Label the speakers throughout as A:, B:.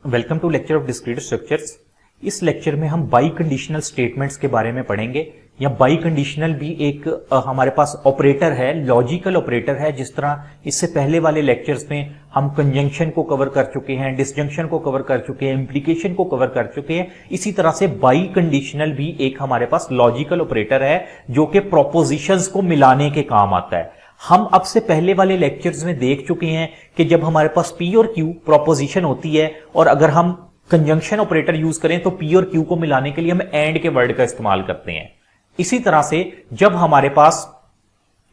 A: Welcome to lecture of discrete structures. इस lecture में हम बाई कंडीशनल स्टेटमेंट्स के बारे में पढ़ेंगे। या बाई कंडीशनल भी एक हमारे पास ऑपरेटर है, लॉजिकल ऑपरेटर है। जिस तरह इससे पहले वाले लेक्चर्स में हम कंजंक्शन को कवर कर चुके हैं, डिसजंक्शन को कवर कर चुके हैं, इंप्लीकेशन को कवर कर चुके हैं, इसी तरह से बाई कंडीशनल भी एक हमारे पास लॉजिकल ऑपरेटर है जो कि प्रोपोजिशंस को मिलाने के काम आता है। हम अब से पहले वाले लेक्चर्स में देख चुके हैं कि जब हमारे पास पी और क्यू प्रोपोजिशन होती है और अगर हम कंजंक्शन ऑपरेटर यूज करें तो पी और क्यू को मिलाने के लिए हम एंड के वर्ड का इस्तेमाल करते हैं। इसी तरह से जब हमारे पास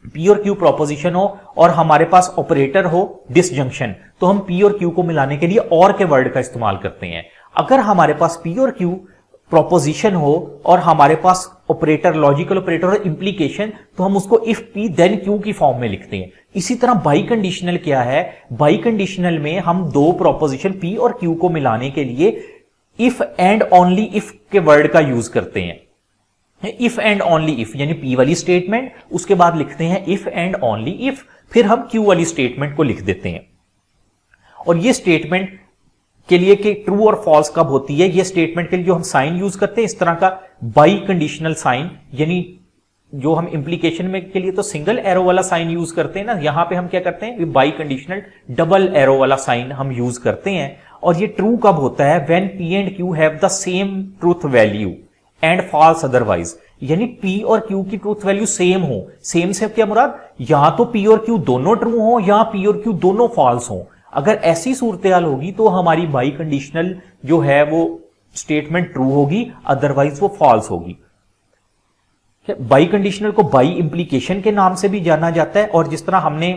A: पी और क्यू प्रोपोजिशन हो और हमारे पास ऑपरेटर हो डिसजंक्शन, तो हम पी और क्यू को मिलाने के लिए और के वर्ड का इस्तेमाल करते हैं। अगर हमारे पास पी और क्यू प्रोपोजिशन हो और हमारे पास ऑपरेटर, लॉजिकल ऑपरेटर और इंप्लीकेशन, तो हम उसको इफ पी देन क्यू की फॉर्म में लिखते हैं। इसी तरह बाई कंडीशनल क्या है? बाई कंडीशनल में हम दो प्रोपोजिशन पी और क्यू को मिलाने के लिए इफ एंड ओनली इफ के वर्ड का यूज करते हैं। इफ एंड ओनली इफ यानी पी वाली स्टेटमेंट, उसके बाद लिखते हैं इफ एंड ओनली इफ, फिर हम क्यू वाली स्टेटमेंट को लिख देते हैं। और ये स्टेटमेंट के लिए कि ट्रू और फॉल्स कब होती है, ये स्टेटमेंट के लिए जो हम साइन यूज करते हैं इस तरह का बाई कंडीशनल साइन, यानी जो हम इंप्लीकेशन में के लिए तो सिंगल एरो वाला साइन यूज करते हैं ना, यहां पे हम क्या करते हैं, बाई कंडीशनल डबल एरो वाला साइन हम यूज करते हैं। और ये ट्रू कब होता है? When P and Q have the same truth value and false otherwise, यानी पी और क्यू की ट्रूथ वैल्यू सेम हो। सेम से क्या मुराद? यहां तो पी और क्यू दोनों ट्रू हो, यहां पी और क्यू दोनों फॉल्स हो। अगर ऐसी सूरत होगी तो हमारी बाई कंडीशनल जो है वो स्टेटमेंट ट्रू होगी, अदरवाइज वो फॉल्स होगी। बाई कंडीशनल को बाई इंप्लीकेशन के नाम से भी जाना जाता है। और जिस तरह हमने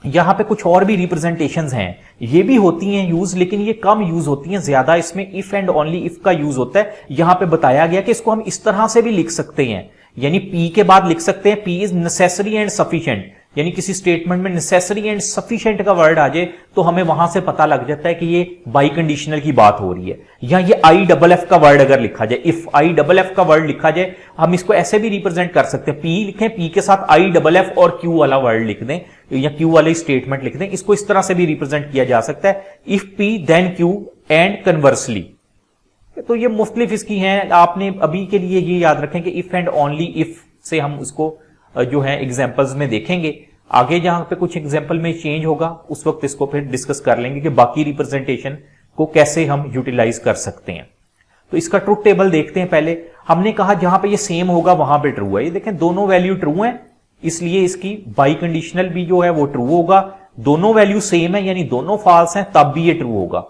A: यहां पे कुछ और भी रिप्रेजेंटेशंस हैं, ये भी होती हैं यूज, लेकिन ये कम यूज होती हैं, ज्यादा इसमें इफ एंड ओनली इफ का यूज होता है। यहां पे बताया गया कि इसको हम इस तरह से भी लिख सकते हैं, यानी पी के बाद लिख सकते हैं P is necessary and sufficient, यानी किसी स्टेटमेंट में नेसेसरी एंड सफिशिएंट का वर्ड आ जाए तो हमें वहां से पता लग जाता है कि ये बाई कंडीशनल की बात हो रही है। या ये आई डबल एफ का वर्ड अगर लिखा जाए, इफ आई डबल एफ का वर्ड लिखा जाए, हम इसको ऐसे भी रिप्रेजेंट कर सकते हैं, पी लिखें, पी के साथ आई डबल एफ और क्यू वाला वर्ड लिख दें या क्यू वाली स्टेटमेंट लिख दें। इसको इस तरह से भी रिप्रेजेंट किया जा सकता है, if P then Q and conversely. तो ये मुख्तलिफ इसकी हैं, आपने अभी के लिए ये याद रखें कि इफ एंड ओनली इफ से हम उसको जो है एग्जाम्पल्स में देखेंगे। आगे जहां पे कुछ एग्जाम्पल में चेंज होगा उस वक्त इसको फिर डिस्कस कर लेंगे कि बाकी रिप्रेजेंटेशन को कैसे हम यूटिलाइज कर सकते हैं। तो इसका ट्रुथ टेबल देखते हैं। पहले हमने कहा जहां पे ये सेम होगा वहां पे ट्रू है। ये देखें दोनों वैल्यू ट्रू है, इसलिए इसकी बाई कंडीशनल भी जो है वो ट्रू होगा। दोनों वैल्यू सेम है यानी दोनों फॉल्स हैं, तब भी ये ट्रू होगा,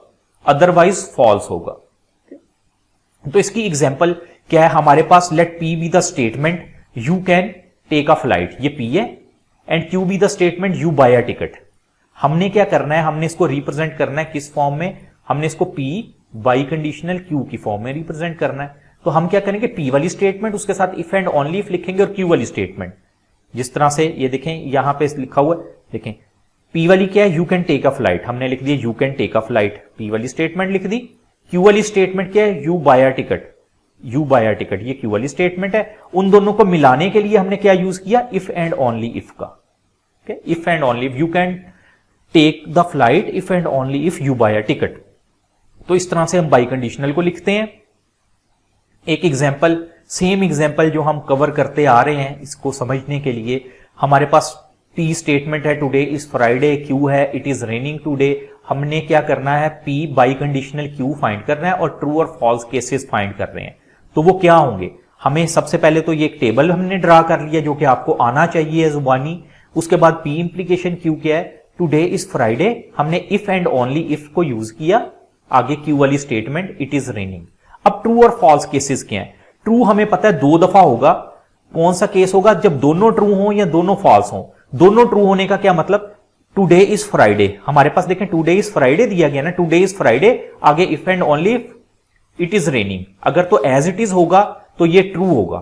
A: अदरवाइज फॉल्स होगा। तो इसकी एग्जाम्पल क्या है? हमारे पास let P be the statement you can take a flight, ये पी है, and Q be the statement you buy a ticket. हमने क्या करना है? हमने इसको रिप्रेजेंट करना है किस फॉर्म में? हमने इसको पी बाई कंडीशनल क्यू की फॉर्म में रिप्रेजेंट करना है। तो हम क्या करेंगे? पी वाली स्टेटमेंट, उसके साथ इफ एंड ओनली इफ लिखेंगे और क्यू वाली स्टेटमेंट। जिस तरह से ये देखें यहां पे लिखा हुआ है, देखें पी वाली क्या है? You can take a flight, हमने लिख दिया you can take a flight, P वाली स्टेटमेंट लिख दी। क्यू वाली स्टेटमेंट क्या है? You buy a ticket, you buy a ticket, ये क्यू वाली स्टेटमेंट है। उन दोनों को मिलाने के लिए हमने क्या यूज किया? इफ एंड ओनली इफ का। If and only if, you can take the flight if and only if you buy a ticket. तो इस तरह से हम बाई कंडीशनल को लिखते हैं। एक एग्जाम्पल, सेम एग्जाम्पल जो हम कवर करते आ रहे हैं, इसको समझने के लिए हमारे पास पी स्टेटमेंट है टुडे इज फ्राइडे, क्यू है इट इज रेनिंग टुडे। हमने क्या करना है? P by conditional Q find करना है और ट्रू और फॉल्स केसेस फाइंड कर रहे हैं। तो वो क्या होंगे? हमें सबसे पहले तो ये एक टेबल हमने ड्रा कर लिया जो कि आपको आना चाहिए जुबानी। उसके बाद पी इंप्लीकेशन क्यू क्या है? टुडे इज फ्राइडे, हमने इफ एंड ओनली इफ को यूज किया। आगे क्यू वाली स्टेटमेंट इट इज रेनिंग। अब ट्रू और फॉल्स केसेस क्या है? ट्रू हमें पता है दो दफा होगा। कौन सा केस होगा? जब दोनों ट्रू हो या दोनों फॉल्स हो। दोनों ट्रू होने का क्या मतलब? टुडे इज फ्राइडे, हमारे पास देखें टुडे इज फ्राइडे दिया गया ना, टुडे इज फ्राइडे, आगे if and only if it is raining. अगर तो एज इट इज होगा तो ये ट्रू होगा,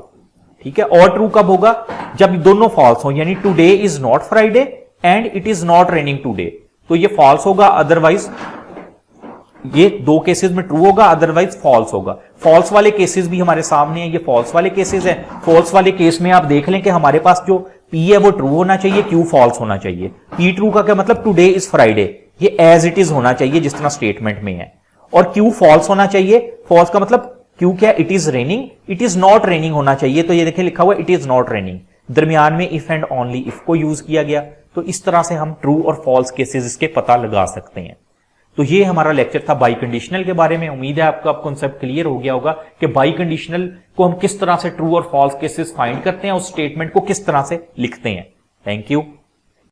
A: ठीक है। और ट्रू कब होगा? जब दोनों फॉल्स हो, यानी today is not Friday and it is not raining today, तो ये फॉल्स होगा, अदरवाइज ये दो केसेस में ट्रू होगा, अदरवाइज फॉल्स होगा। फॉल्स वाले केसेस भी हमारे सामने हैं, ये फॉल्स वाले केसेस है। फॉल्स वाले केस में आप देख लें कि हमारे पास जो पी है वो ट्रू होना चाहिए, क्यू फॉल्स होना चाहिए। पी ट्रू का क्या मतलब? टुडे इज फ्राइडे, ये एज इट इज होना चाहिए जिस तरह स्टेटमेंट में है। और क्यू फॉल्स होना चाहिए। फॉल्स का मतलब क्यू क्या, it is raining, it is not raining होना चाहिए। तो ये देखिए लिखा हुआ इट इज नॉट रेनिंग, दरमियान में इफ एंड ओनली इफ को यूज किया गया। तो इस तरह से हम ट्रू और फॉल्स केसेस इसके पता लगा सकते हैं। तो ये हमारा लेक्चर था बाई कंडीशनल के बारे में। उम्मीद है आपका कॉन्सेप्ट क्लियर हो गया होगा कि बाई कंडीशनल को हम किस तरह से ट्रू और फॉल्स केसेस फाइंड करते हैं, उस स्टेटमेंट को किस तरह से लिखते हैं। Thank you.